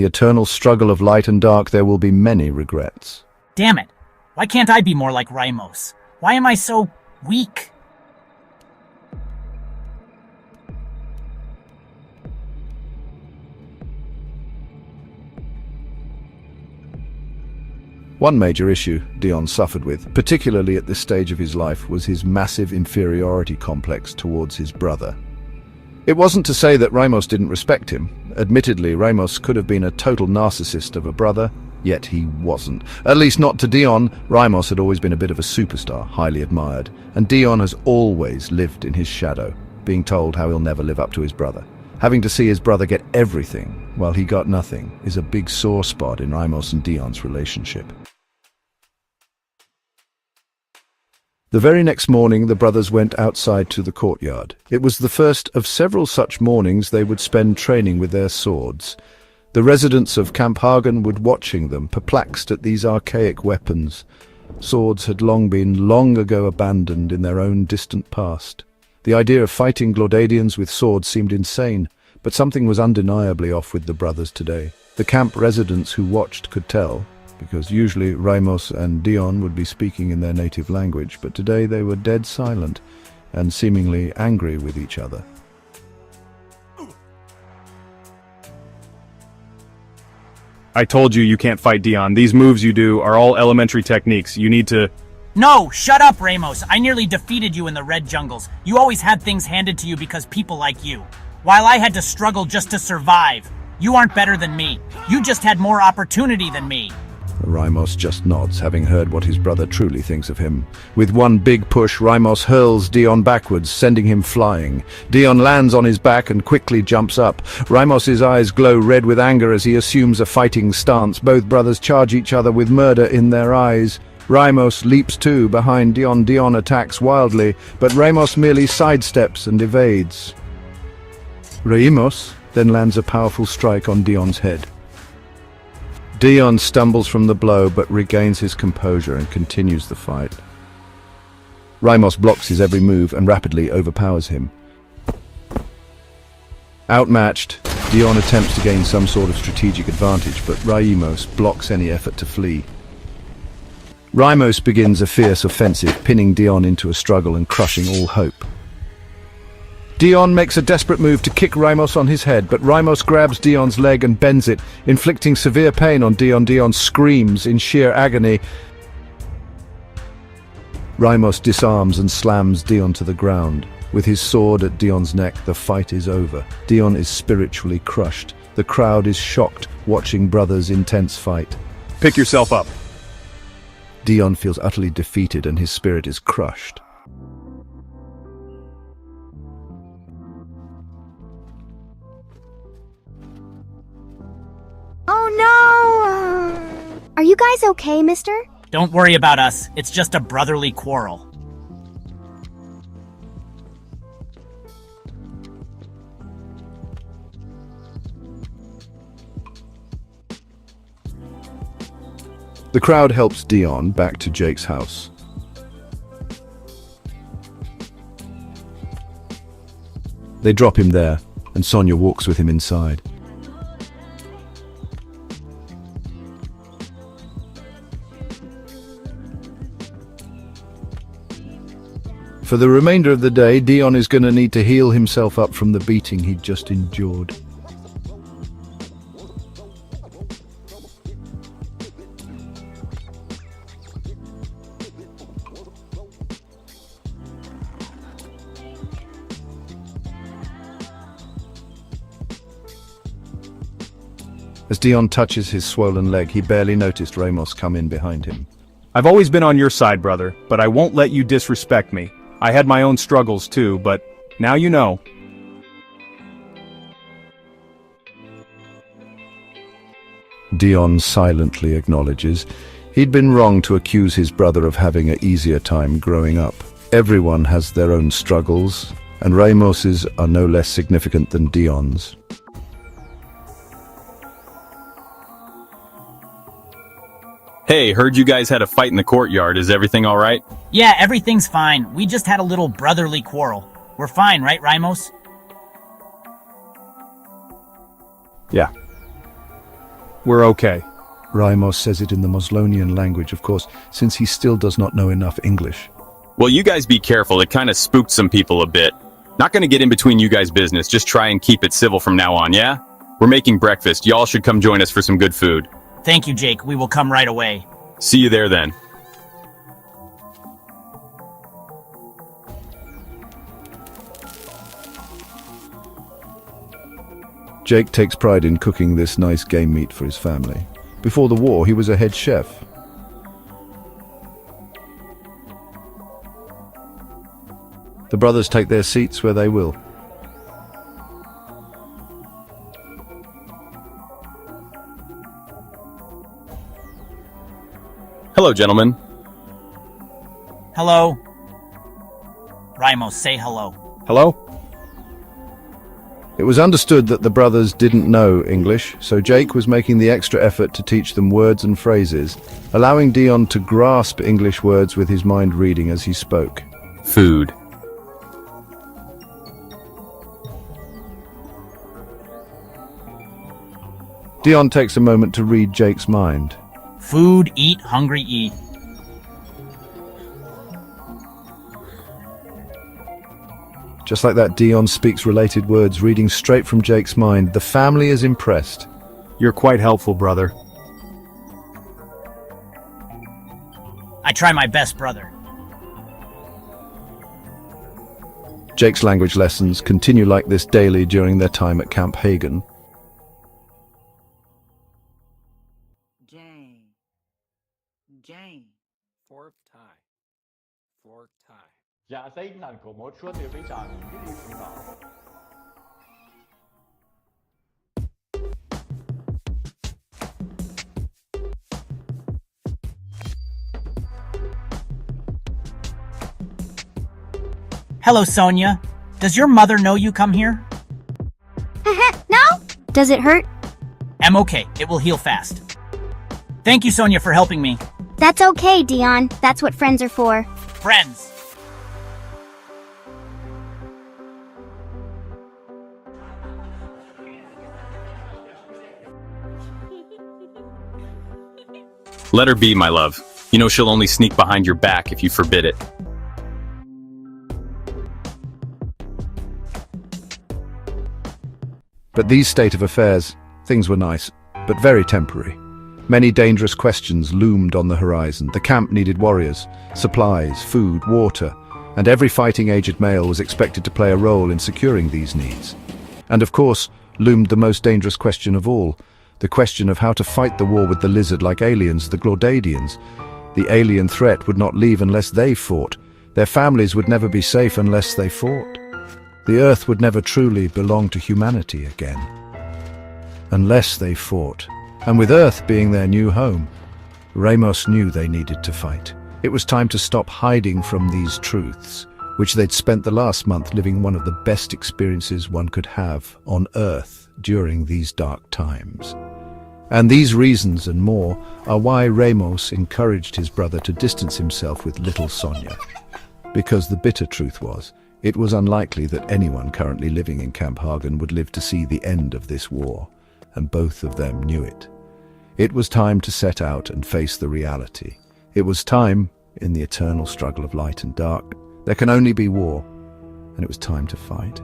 the eternal struggle of light and dark, there will be many regrets. Damn it. Why can't I be more like Ramos? Why am I so weak? One major issue Dion suffered with, particularly at this stage of his life, was his massive inferiority complex towards his brother. It wasn't to say that Ramos didn't respect him. Admittedly, Ramos could have been a total narcissist of a brother, yet he wasn't. At least not to Dion. Ramos had always been a bit of a superstar, highly admired, and Dion has always lived in his shadow, being told how he'll never live up to his brother. Having to see his brother get everything while he got nothing is a big sore spot in Ramos and Dion's relationship. The very next morning, the brothers went outside to the courtyard. It was the first of several such mornings they would spend training with their swords. The residents of Camp Hagen would watching them, perplexed at these archaic weapons. Swords had long ago abandoned in their own distant past. The idea of fighting Glordadians with swords seemed insane, but something was undeniably off with the brothers today. The camp residents who watched could tell, because usually Ramos and Dion would be speaking in their native language, but today they were dead silent and seemingly angry with each other. I told you can't fight Dion. These moves you do are all elementary techniques. You need to... No, shut up, Ramos. I nearly defeated you in the Red Jungles. You always had things handed to you because people like you. While I had to struggle just to survive. You aren't better than me. You just had more opportunity than me. Ramos just nods, having heard what his brother truly thinks of him. With one big push, Ramos hurls Dion backwards, sending him flying. Dion lands on his back and quickly jumps up. Ramos's eyes glow red with anger as he assumes a fighting stance. Both brothers charge each other with murder in their eyes. Ramos leaps too behind Dion. Dion attacks wildly, but Ramos merely sidesteps and evades. Ramos then lands a powerful strike on Dion's head. Dion stumbles from the blow but regains his composure and continues the fight. Ramos blocks his every move and rapidly overpowers him. Outmatched, Dion attempts to gain some sort of strategic advantage, but Ramos blocks any effort to flee. Ramos begins a fierce offensive, pinning Dion into a struggle and crushing all hope. Dion makes a desperate move to kick Ramos on his head, but Ramos grabs Dion's leg and bends it, inflicting severe pain on Dion. Dion screams in sheer agony. Ramos disarms and slams Dion to the ground. With his sword at Dion's neck, the fight is over. Dion is spiritually crushed. The crowd is shocked, watching brothers' intense fight. Pick yourself up. Dion feels utterly defeated and his spirit is crushed. Oh no! Are you guys okay, mister? Don't worry about us. It's just a brotherly quarrel. The crowd helps Dion back to Jake's house. They drop him there, and Sonia walks with him inside. For the remainder of the day, Dion is going to need to heal himself up from the beating he'd just endured. As Dion touches his swollen leg, he barely noticed Ramos come in behind him. I've always been on your side, brother, but I won't let you disrespect me. I had my own struggles too, but now you know. Dion silently acknowledges he'd been wrong to accuse his brother of having an easier time growing up. Everyone has their own struggles, and Ramos's are no less significant than Dion's. Hey, heard you guys had a fight in the courtyard. Is everything all right? Yeah, everything's fine. We just had a little brotherly quarrel. We're fine, right, Ramos? Yeah. We're okay. Ramos says it in the Moslonian language, of course, since he still does not know enough English. Well, you guys be careful. It kind of spooked some people a bit. Not gonna get in between you guys' business. Just try and keep it civil from now on, yeah? We're making breakfast. Y'all should come join us for some good food. Thank you, Jake. We will come right away. See you there then. Jake takes pride in cooking this nice game meat for his family. Before the war, he was a head chef. The brothers take their seats where they will. Hello, gentlemen. Hello. Ramos, say hello. Hello? It was understood that the brothers didn't know English, so Jake was making the extra effort to teach them words and phrases, allowing Dion to grasp English words with his mind reading as he spoke. Food. Dion takes a moment to read Jake's mind. Food, eat, hungry, eat. Just like that, Dion speaks related words, reading straight from Jake's mind. The family is impressed. You're quite helpful, brother. I try my best, brother. Jake's language lessons continue like this daily during their time at Camp Hagen. Jane. Fourth tie. Fork tie. Giả giấy ngàn cổ một suốt đều với trả những cái đi cùng nào. Hello, Sonia. Does your mother know you come here? No? Does it hurt? I'm okay. It will heal fast. Thank you, Sonia, for helping me. That's okay, Dion. That's what friends are for. Friends. Let her be, my love. You know she'll only sneak behind your back if you forbid it. But these state of affairs, things were nice, but very temporary. Many dangerous questions loomed on the horizon. The camp needed warriors, supplies, food, water, and every fighting-aged male was expected to play a role in securing these needs. And of course, loomed the most dangerous question of all, the question of how to fight the war with the lizard-like aliens, the Glaudadians. The alien threat would not leave unless they fought. Their families would never be safe unless they fought. The Earth would never truly belong to humanity again, unless they fought. And with Earth being their new home, Ramos knew they needed to fight. It was time to stop hiding from these truths, which they'd spent the last month living one of the best experiences one could have on Earth during these dark times. And these reasons and more are why Ramos encouraged his brother to distance himself with little Sonia. Because the bitter truth was, it was unlikely that anyone currently living in Camp Hagen would live to see the end of this war, and both of them knew it. It was time to set out and face the reality. It was time, in the eternal struggle of light and dark, there can only be war, and it was time to fight.